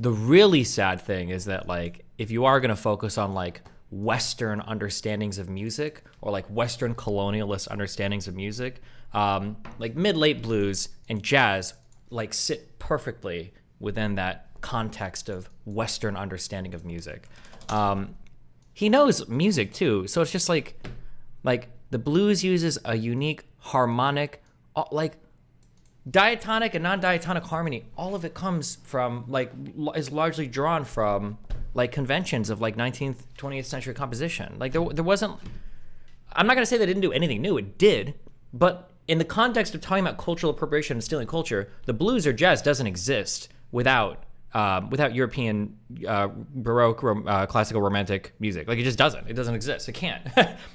the really sad thing is that like, if you are going to focus on like Western understandings of music or like Western colonialist understandings of music, like mid-late blues and jazz like sit perfectly within that context of Western understanding of music. He knows music too, so it's just like the blues uses a unique harmonic, like diatonic and non-diatonic harmony. All of it comes from like is largely drawn from like conventions of like 19th, 20th century composition. Like there wasn't. I'm not gonna say they didn't do anything new. It did, but in the context of talking about cultural appropriation and stealing culture, the blues or jazz doesn't exist without European Baroque, classical, romantic music. Like it just doesn't. It doesn't exist. It can't.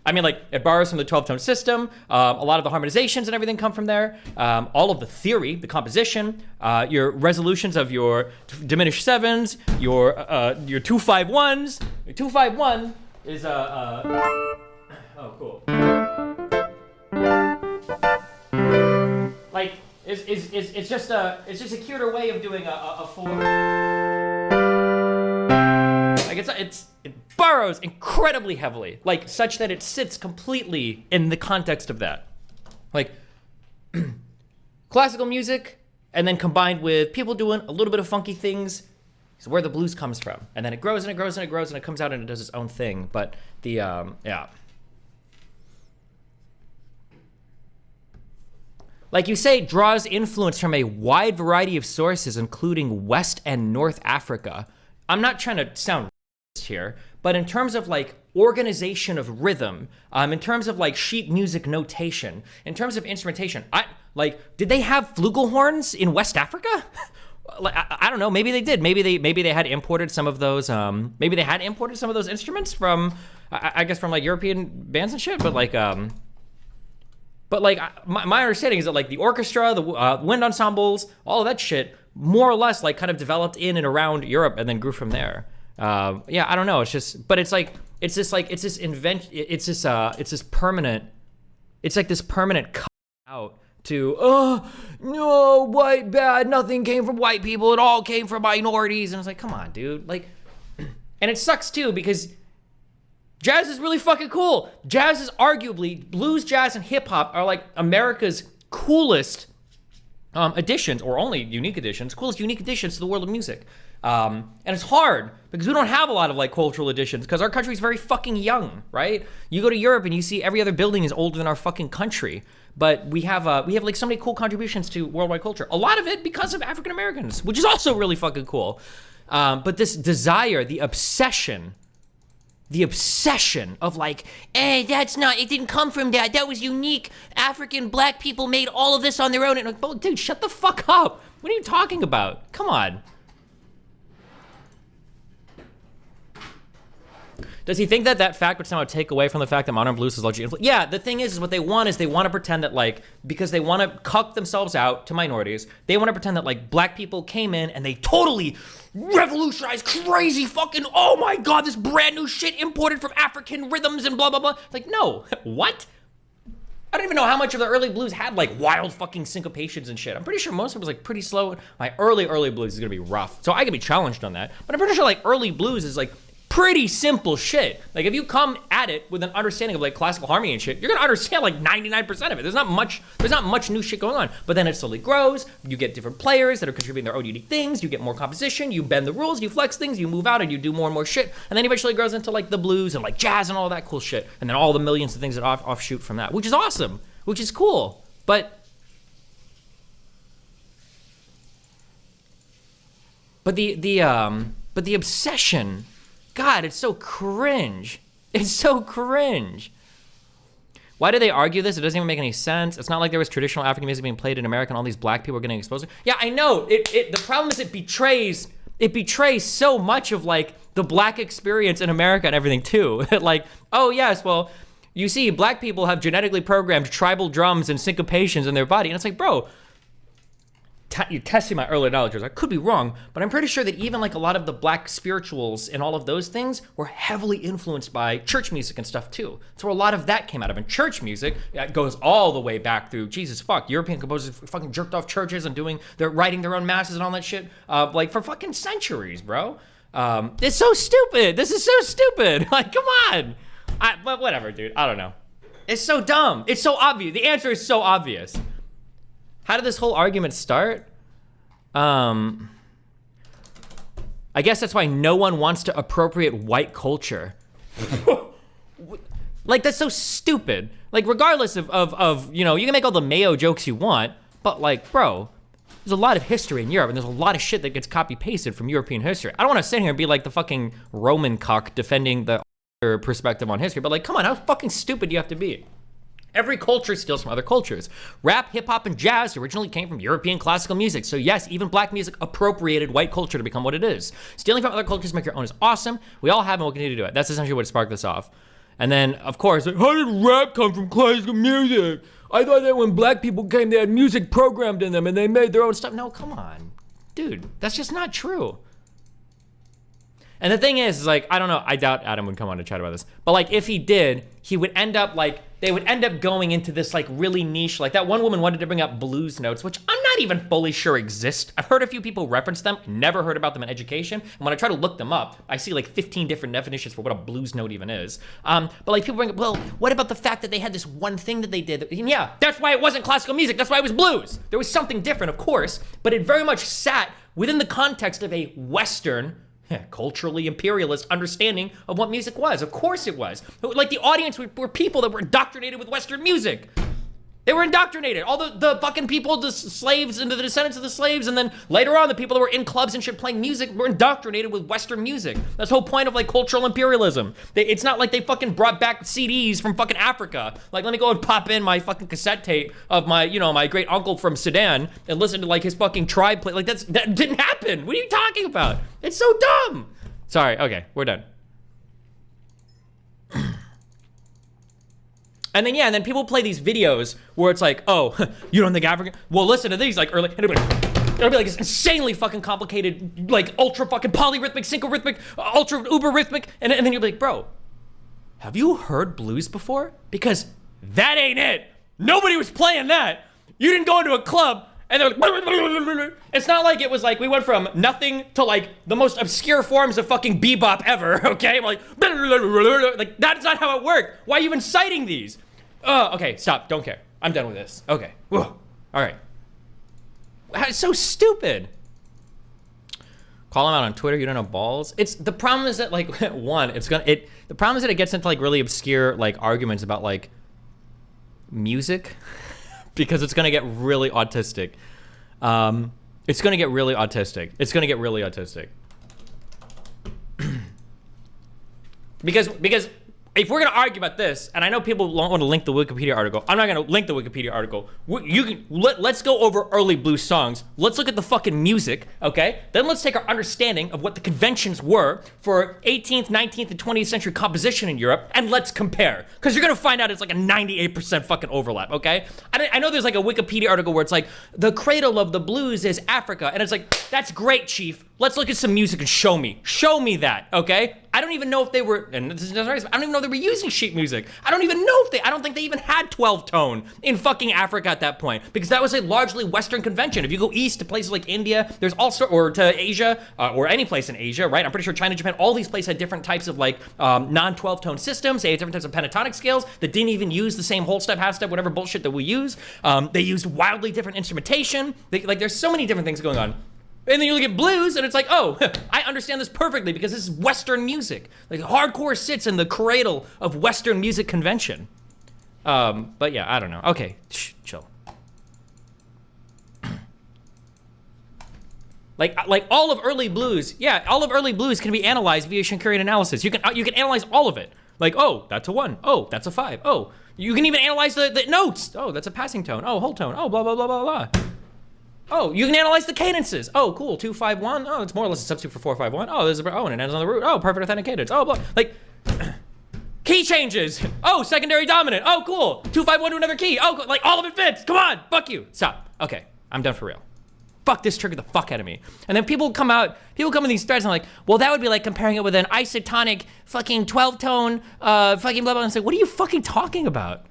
I mean, like it borrows from the 12-tone system. A lot of the harmonizations and everything come from there. All of the theory, the composition, your resolutions of your diminished sevens, your 2-5-1s. Your 2-5-1 is oh cool. Like. It's just a cuter way of doing a 4. Like it burrows incredibly heavily, like such that it sits completely in the context of that, like classical music, and then combined with people doing a little bit of funky things is where the blues comes from, and then it grows and it grows and it grows and it comes out and it does its own thing. But the yeah. Like you say, draws influence from a wide variety of sources, including West and North Africa. I'm not trying to sound racist here, but in terms of like organization of rhythm, in terms of like sheet music notation, in terms of instrumentation, did they have flugelhorns in West Africa? Like I don't know, maybe they did. Maybe they had imported some of those. Maybe they had imported some of those instruments from, I guess, from like European bands and shit. But like. But like my understanding is that like the orchestra, the wind ensembles, all of that shit, more or less like kind of developed in and around Europe and then grew from there. Yeah, I don't know. It's just, but it's this permanent cut out to no, white bad, nothing came from white people, it all came from minorities, and it's like, come on, dude, like, and it sucks too because. Jazz is really fucking cool. Jazz is arguably, blues, jazz, and hip hop are like America's coolest additions, or only unique additions, coolest unique additions to the world of music. And it's hard because we don't have a lot of like cultural additions because our country's very fucking young, right? You go to Europe and you see every other building is older than our fucking country. But we have like so many cool contributions to worldwide culture. A lot of it because of African Americans, which is also really fucking cool. But this desire, the obsession of like, it didn't come from that was unique. African black people made all of this on their own. And like, oh, dude, shut the fuck up. What are you talking about? Come on. Does he think that fact would somehow take away from the fact that modern blues is largely influenced? Yeah, the thing is what they want to pretend that like, because they want to cuck themselves out to minorities, they want to pretend that like black people came in and they totally revolutionized crazy fucking, oh my God, this brand new shit imported from African rhythms and blah, blah, blah. Like, no, what? I don't even know how much of the early blues had like wild fucking syncopations and shit. I'm pretty sure most of it was like pretty slow. My early blues is gonna be rough. So I can be challenged on that. But I'm pretty sure like early blues is like pretty simple shit. Like if you come at it with an understanding of like classical harmony and shit, you're gonna understand like 99% of it. There's not much new shit going on. But then it slowly grows. You get different players that are contributing their own unique things. You get more composition. You bend the rules. You flex things. You move out and you do more and more shit. And then eventually it grows into like the blues and like jazz and all that cool shit. And then all the millions of things that offshoot from that, which is awesome, which is cool. But the obsession. God, it's so cringe. It's so cringe. Why do they argue this? It doesn't even make any sense. It's not like there was traditional African music being played in America and all these black people are getting exposed. Yeah, I know. The problem is it betrays so much of like the black experience in America and everything too. Like, oh yes, well, you see, black people have genetically programmed tribal drums and syncopations in their body. And it's like, bro, you're testing my early knowledge. I could be wrong, but I'm pretty sure that even like a lot of the black spirituals and all of those things were heavily influenced by church music and stuff too. That's where a lot of that came out of. And church music goes all the way back through, Jesus fuck, European composers fucking jerked off churches and they're writing their own masses and all that shit, like for fucking centuries, bro. It's so stupid. This is so stupid. Like, come on. But whatever, dude. I don't know. It's so dumb. It's so obvious. The answer is so obvious. How did this whole argument start? I guess that's why no one wants to appropriate white culture. Like, that's so stupid. Like, regardless of you know, you can make all the Mayo jokes you want, but like, bro, there's a lot of history in Europe, and there's a lot of shit that gets copy-pasted from European history. I don't want to sit here and be like the fucking Roman cock defending the perspective on history, but like, come on, how fucking stupid do you have to be? Every culture steals from other cultures. Rap, hip hop, and jazz originally came from European classical music. So yes, even black music appropriated white culture to become what it is. Stealing from other cultures to make your own is awesome. We all have and we'll continue to do it. That's essentially what sparked this off. And then, of course, like, how did rap come from classical music? I thought that when black people came, they had music programmed in them and they made their own stuff. No, come on. Dude, that's just not true. And the thing is like, I don't know, I doubt Adam would come on to chat about this, but like if he did, he would end up like, they would end up going into this like really niche, like that one woman wanted to bring up blues notes, which I'm not even fully sure exist. I've heard a few people reference them, never heard about them in education. And when I try to look them up, I see like 15 different definitions for what a blues note even is. But like people bring up, well, what about the fact that they had this one thing that they did? And yeah, that's why it wasn't classical music. That's why it was blues. There was something different, of course, but it very much sat within the context of a Western, culturally imperialist understanding of what music was. Of course it was. Like the audience were people that were indoctrinated with Western music. They were indoctrinated. All the fucking people, the slaves and the descendants of the slaves, and then later on the people that were in clubs and shit playing music were indoctrinated with Western music. That's the whole point of like cultural imperialism. It's not like they fucking brought back CDs from fucking Africa. Like, let me go and pop in my fucking cassette tape of my, you know, my great uncle from Sudan and listen to like his fucking tribe play. Like that didn't happen. What are you talking about? It's so dumb. Sorry, okay, we're done. And then, yeah, and then people play these videos where it's like, oh, you don't think African? Well, listen to these, like, early, and it'll be like this insanely fucking complicated, like, ultra fucking polyrhythmic, synchrorhythmic, ultra uber rhythmic, and then you'll be like, bro, have you heard blues before? Because that ain't it. Nobody was playing that. You didn't go into a club, and they're like, it's not like it was like we went from nothing to like the most obscure forms of fucking bebop ever, okay? Like that's not how it worked. Why are you even citing these? Okay, stop, don't care. I'm done with this. Okay, whoa, all right. It's so stupid. Call him out on Twitter, you don't know balls. The problem is that like, the problem is that it gets into like really obscure like arguments about like music. Because it's gonna get really autistic. It's gonna get really autistic. because if we're gonna argue about this, and I know people want to link the Wikipedia article, I'm not gonna link the Wikipedia article. Let's go over early blues songs. Let's look at the fucking music, okay? Then let's take our understanding of what the conventions were for 18th, 19th, and 20th century composition in Europe, and let's compare. Because you're gonna find out it's like a 98% fucking overlap, okay? I know there's like a Wikipedia article where it's like, the cradle of the blues is Africa, and it's like, that's great, chief. Let's look at some music and show me that, okay? I don't even know if they were, and this is I don't even know if they were using sheet music. I don't think they even had 12 tone in fucking Africa at that point, because that was a largely Western convention. If you go east to places like India, there's also, or to Asia, or any place in Asia, right? I'm pretty sure China, Japan, all these places had different types of like non-12 tone systems. They had different types of pentatonic scales that didn't even use the same whole step, half step, whatever bullshit that we use. They used wildly different instrumentation. Like there's so many different things going on. And then you look at blues, and it's like, oh, I understand this perfectly because this is Western music. Like, hardcore sits in the cradle of Western music convention. But yeah, I don't know. Okay, chill. Like all of early blues, yeah, all of early blues can be analyzed via Schenkerian analysis. You can analyze all of it. Like, oh, that's a 1. Oh, that's a 5. Oh, you can even analyze the notes. Oh, that's a passing tone. Oh, whole tone. Oh, blah, blah, blah, blah, blah. Oh, you can analyze the cadences. Oh, cool, 2, 5, 1. Oh, it's more or less a substitute for 4, 5, 1. Oh, there's a, and it ends on the root. Oh, perfect authentic cadence. Oh, blah. Like, key changes. Oh, secondary dominant. Oh, cool. 2, 5, 1 to another key. Oh, like all of it fits. Come on, fuck you. Stop. Okay, I'm done for real. fuck, this triggered the fuck out of me. And then people come in these threads and like, well, that would be like comparing it with an isotonic fucking 12-tone fucking blah, blah. And it's like, what are you fucking talking about?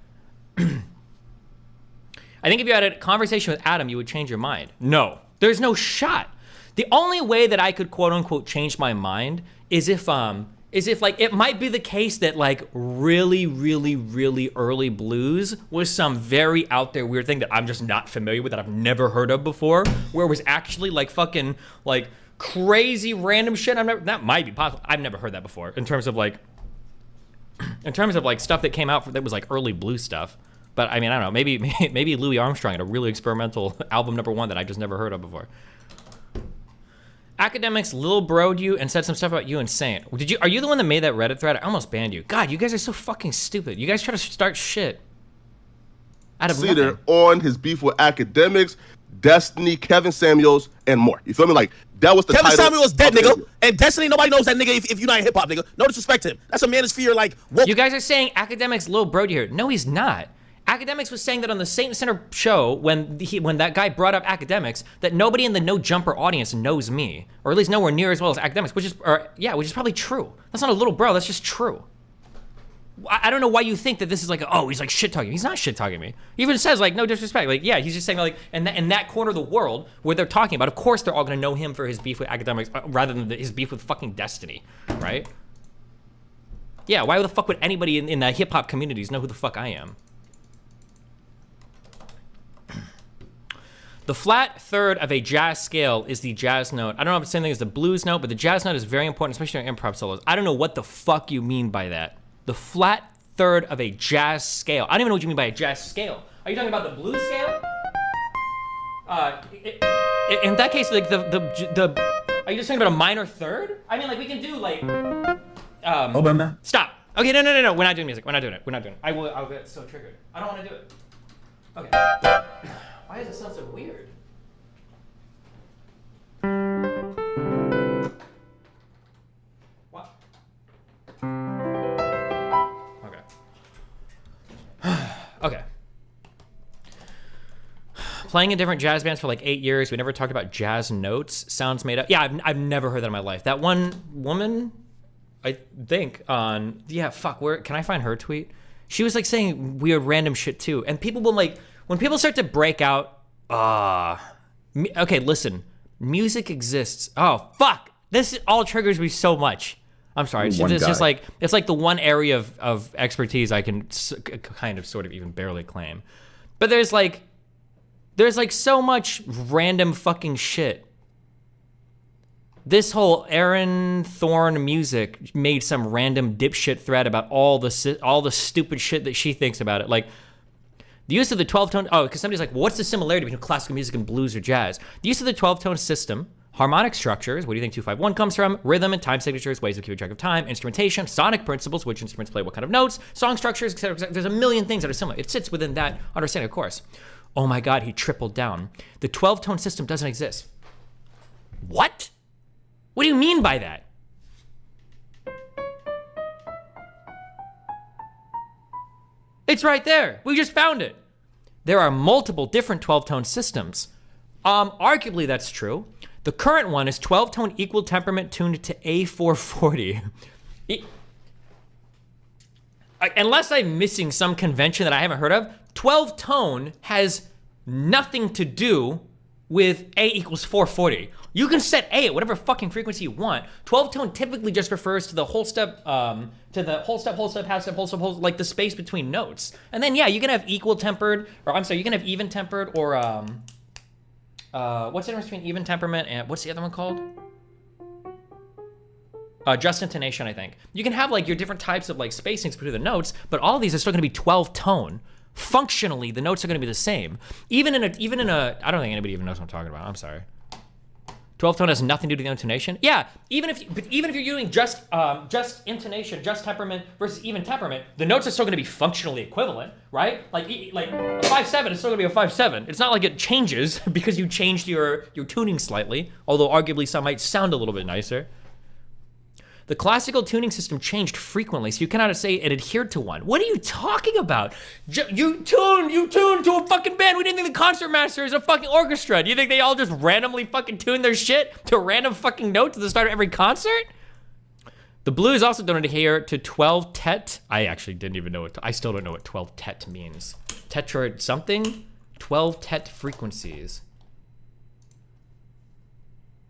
I think if you had a conversation with Adam, you would change your mind. No, there's no shot. The only way that I could quote unquote change my mind is if like it might be the case that like really, really, really early blues was some very out there weird thing that I'm just not familiar with, that I've never heard of before, where it was actually like fucking like crazy random shit. That might be possible. I've never heard that before in terms of like stuff that came out that was like early blues stuff. But I mean, I don't know, maybe Louis Armstrong had a really experimental album #1 that I just never heard of before. Academics Lil Bro'd you and said some stuff about you insane. Are you the one that made that Reddit thread? I almost banned you. God, you guys are so fucking stupid. You guys try to start shit out of nothing. On his beef with Academics, Destiny, Kevin Samuels, and more. You feel me? Like, that was the Kevin title. Samuels dead, nigga. And Destiny, nobody knows that nigga if you're not hip hop, nigga. No disrespect to him. That's a manosphere, like, woke. You guys are saying Academics Lil Bro'd you here. No, he's not. Academics was saying that on the Satan Center show when that guy brought up Academics, that nobody in the No Jumper audience knows me, or at least nowhere near as well as Academics, which is probably true. That's not a little bro, that's just true. I don't know why you think that this is like, oh, he's like shit talking. He's not shit talking me. He even says like, no disrespect. Like, yeah, he's just saying like, in that corner of the world where they're talking about, of course they're all gonna know him for his beef with Academics rather than his beef with fucking Destiny, right? Yeah, why the fuck would anybody in the hip hop communities know who the fuck I am? The flat third of a jazz scale is the jazz note. I don't know if it's the same thing as the blues note, but the jazz note is very important, especially during improv solos. I don't know what the fuck you mean by that. The flat third of a jazz scale. I don't even know what you mean by a jazz scale. Are you talking about the blues scale? In that case, like the are you just talking about a minor third? I mean, like we can do like stop. Okay, no. We're not doing music. We're not doing it. I'll get so triggered. I don't want to do it. Okay. Why does it sound so weird? What? Okay. Okay. Playing in different jazz bands for like 8 years. We never talked about jazz notes. Sounds made up. Yeah, I've never heard that in my life. That one woman, I think on, where can I find her tweet? She was like saying weird random shit too. And people will like, when people start to break out, okay, listen, music exists. Oh, fuck. This all triggers me so much. I'm sorry. It's just like, it's like the one area of expertise I can kind of sort of even barely claim. But there's like so much random fucking shit. This whole Erin Throne music made some random dipshit thread about all the stupid shit that she thinks about it. Like, the use of the 12-tone, because somebody's like, well, what's the similarity between classical music and blues or jazz? The use of the 12-tone system, harmonic structures, where do you think 2-5-1 comes from? Rhythm and time signatures, ways of keeping track of time, instrumentation, sonic principles, which instruments play what kind of notes, song structures, etc. There's a million things that are similar. It sits within that understanding, of course. Oh my God, he tripled down. The 12-tone system doesn't exist. What? What do you mean by that? It's right there. We just found it. There are multiple different 12-tone systems. Arguably, that's true. The current one is 12-tone equal temperament tuned to A440. Unless I'm missing some convention that I haven't heard of, 12-tone has nothing to do with A equals 440. You can set A at whatever fucking frequency you want. 12-tone typically just refers to the whole step, half step, half step, like the space between notes. And then, yeah, you can have you can have even tempered or, what's the difference between even temperament and, what's the other one called? Just intonation, I think. You can have like your different types of like spacings between the notes, but all of these are still gonna be 12-tone. Functionally, the notes are gonna be the same. Even in a, I don't think anybody even knows what I'm talking about, I'm sorry. 12-tone has nothing to do with the intonation. Yeah, even if you're using just intonation, just temperament versus even temperament, the notes are still going to be functionally equivalent, right? Like a 5/7 is still going to be a 5/7. It's not like it changes because you changed your tuning slightly, although arguably some might sound a little bit nicer. The classical tuning system changed frequently, so you cannot say it adhered to one. What are you talking about? You tune to a fucking band. We didn't think the concertmaster is a fucking orchestra. Do you think they all just randomly fucking tune their shit to random fucking notes at the start of every concert? The blues also don't adhere to 12 tet. I actually didn't even know I still don't know what 12 tet means. Tetra something? 12 tet frequencies.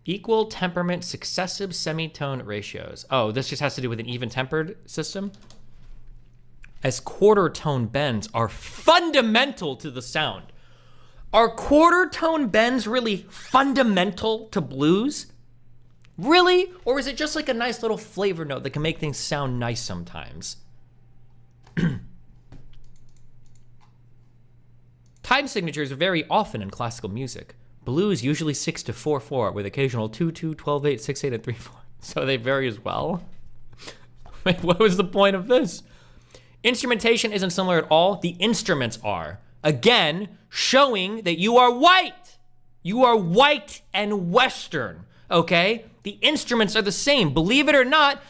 Equal temperament successive semitone ratios. Oh, this just has to do with an even-tempered system? As quarter tone bends are fundamental to the sound. Are quarter tone bends really fundamental to blues? Really? Or is it just like a nice little flavor note that can make things sound nice sometimes? Time signatures vary often in classical music. Blues usually 6/4/4 with occasional 2/2, 12/8, 6/8, and 3/4. So they vary as well? Wait, what was the point of this? Instrumentation isn't similar at all. The instruments are. Again, showing that you are white. You are white and Western, okay? The instruments are the same. Believe it or not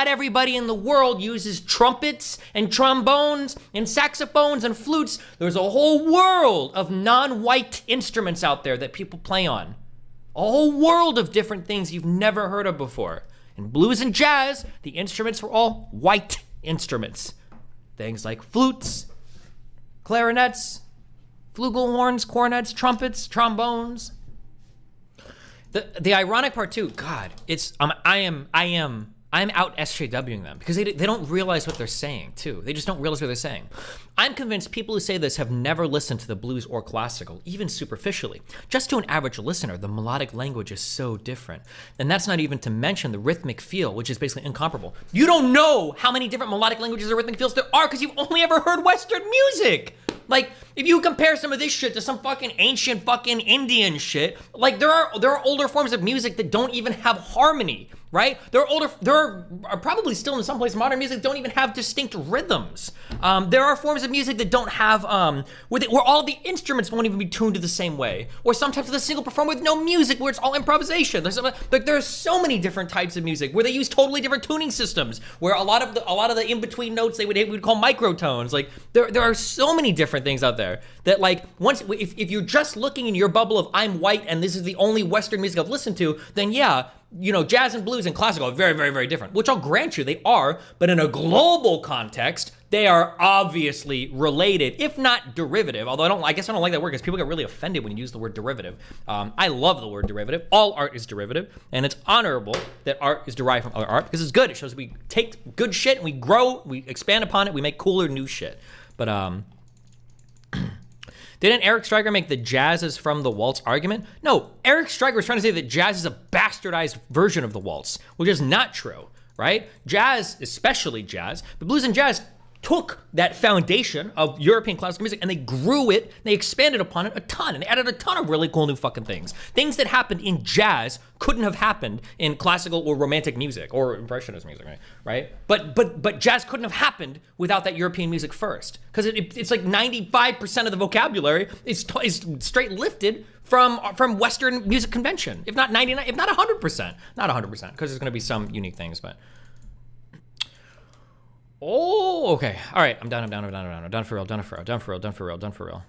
everybody in the world uses trumpets and trombones and saxophones and flutes. There's a whole world of non-white instruments out there that people play on. A whole world of different things you've never heard of before. In blues and jazz, the instruments were all white instruments. Things like flutes, clarinets, flugelhorns, cornets, trumpets, trombones. The ironic part too, God, it's I am out SJWing them because they don't realize what they're saying too. They just don't realize what they're saying. I'm convinced people who say this have never listened to the blues or classical, even superficially. Just to an average listener, the melodic language is so different. And that's not even to mention the rhythmic feel, which is basically incomparable. You don't know how many different melodic languages or rhythmic feels there are because you've only ever heard Western music. Like, if you compare some of this shit to some fucking ancient fucking Indian shit, like there are older forms of music that don't even have harmony, right? There are probably still in some places modern music that don't even have distinct rhythms. There are forms of music that don't have, where all the instruments won't even be tuned to the same way. Or sometimes with a single performer with no music where it's all improvisation. There's so many different types of music where they use totally different tuning systems, where a lot of the in-between notes we'd call microtones. Like there are so many different things out there that like if you're just looking in your bubble of I'm white and this is the only Western music I've listened to, then yeah, you know, jazz and blues and classical are very, very, very different, which I'll grant you they are, but in a global context, they are obviously related, if not derivative, although I guess I don't like that word because people get really offended when you use the word derivative. I love the word derivative. All art is derivative, and it's honorable that art is derived from other art because it's good. It shows we take good shit and we grow, we expand upon it, we make cooler new shit. But didn't Eric Stryker make the jazz is from the waltz argument? No, Eric Stryker was trying to say that jazz is a bastardized version of the waltz, which is not true, right? Jazz, especially jazz, but blues and jazz took that foundation of European classical music and they grew it, they expanded upon it a ton, and they added a ton of really cool new fucking things. Things that happened in jazz couldn't have happened in classical or romantic music or impressionist music, right? But jazz couldn't have happened without that European music first, because it's like 95% of the vocabulary is straight lifted from Western music convention, if not 99, if not 100%, not 100%, because there's going to be some unique things, but. Oh, okay. All right. I'm done for real.